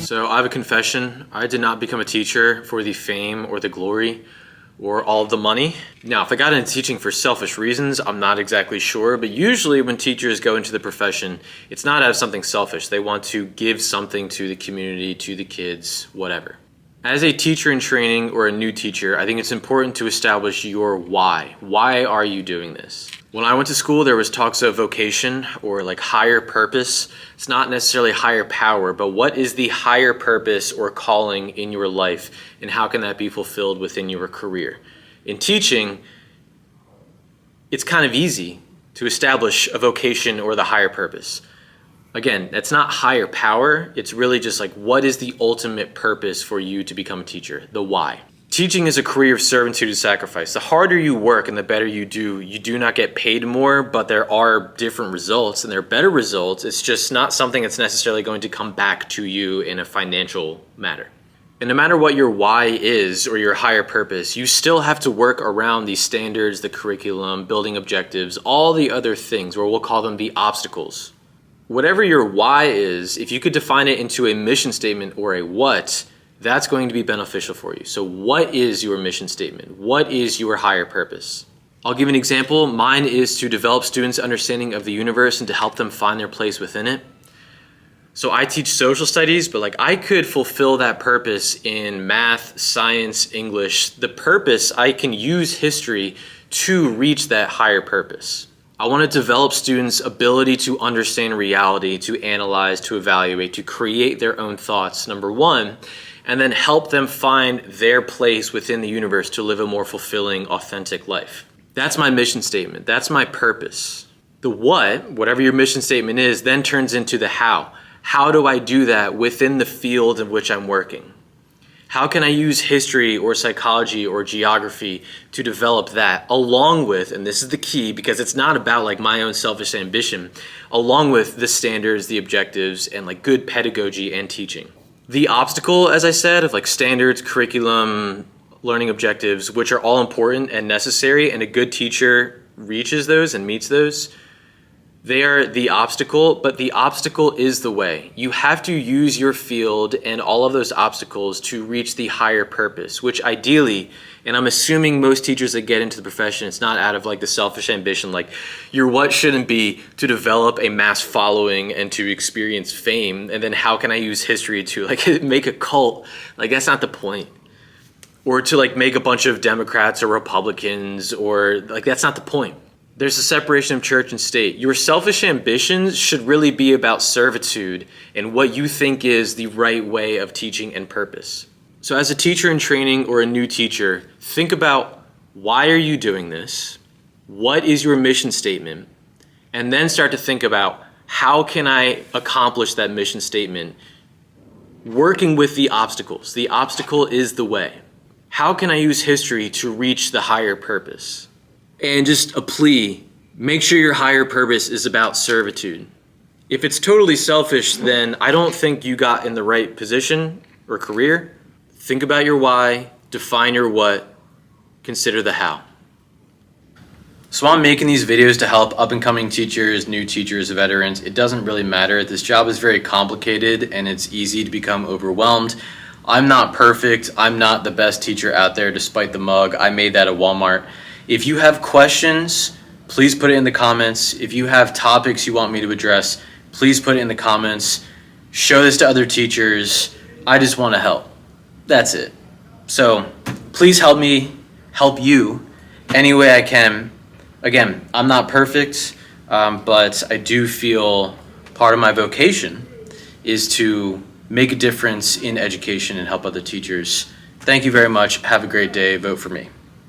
So I have a confession. I did not become a teacher for the fame or the glory or all of the money. Now, if I got into teaching for selfish reasons, I'm not exactly sure, but usually when teachers go into the profession, it's not out of something selfish. They want to give something to the community, to the kids, whatever. As a teacher in training or a new teacher, I think it's important to establish your why. Why are you doing this? When I went to school, there was talks of vocation or like higher purpose. It's not necessarily higher power, but what is the higher purpose or calling in your life, and how can that be fulfilled within your career? In teaching, it's kind of easy to establish a vocation or the higher purpose. Again, that's not higher power. It's really just like, what is the ultimate purpose for you to become a teacher? The why. Teaching is a career of servitude and sacrifice. The harder you work and the better you do not get paid more, but there are different results and there are better results. It's just not something that's necessarily going to come back to you in a financial matter. And no matter what your why is or your higher purpose, you still have to work around these standards, the curriculum, building objectives, all the other things, or we'll call them the obstacles. Whatever your why is, if you could define it into a mission statement or a what, that's going to be beneficial for you. So what is your mission statement? What is your higher purpose? I'll give an example. Mine is to develop students' understanding of the universe and to help them find their place within it. So I teach social studies, but I could fulfill that purpose in math, science, English. The purpose, I can use history to reach that higher purpose. I want to develop students' ability to understand reality, to analyze, to evaluate, to create their own thoughts, number one, and then help them find their place within the universe to live a more fulfilling, authentic life. That's my mission statement. That's my purpose. The what, whatever your mission statement is, then turns into the how. How do I do that within the field in which I'm working? How can I use history or psychology or geography to develop that, along with, and this is the key because it's not about my own selfish ambition, along with the standards, the objectives, and good pedagogy and teaching. The obstacle, as I said, of standards, curriculum, learning objectives, which are all important and necessary, and a good teacher reaches those and meets those, they are the obstacle, but the obstacle is the way. You have to use your field and all of those obstacles to reach the higher purpose, which ideally, and I'm assuming most teachers that get into the profession, it's not out of the selfish ambition, your what shouldn't be to develop a mass following and to experience fame, and then how can I use history to make a cult? That's not the point. Or to make a bunch of Democrats or Republicans, or that's not the point. There's a separation of church and state. Your selfish ambitions should really be about servitude and what you think is the right way of teaching and purpose. So as a teacher in training or a new teacher, think about, why are you doing this? What is your mission statement? And then start to think about, how can I accomplish that mission statement? Working with the obstacles. The obstacle is the way. How can I use history to reach the higher purpose? And just a plea, make sure your higher purpose is about servitude. If it's totally selfish, then I don't think you got in the right position or career. Think about your why, define your what, consider the how. So I'm making these videos to help up-and-coming teachers, new teachers, veterans. It doesn't really matter. This job is very complicated and it's easy to become overwhelmed. I'm not perfect. I'm not the best teacher out there, despite the mug. I made that at Walmart. If you have questions, please put it in the comments. If you have topics you want me to address, please put it in the comments. Show this to other teachers. I just want to help. That's it. So please help me help you any way I can. Again, I'm not perfect, but I do feel part of my vocation is to make a difference in education and help other teachers. Thank you very much. Have a great day. Vote for me.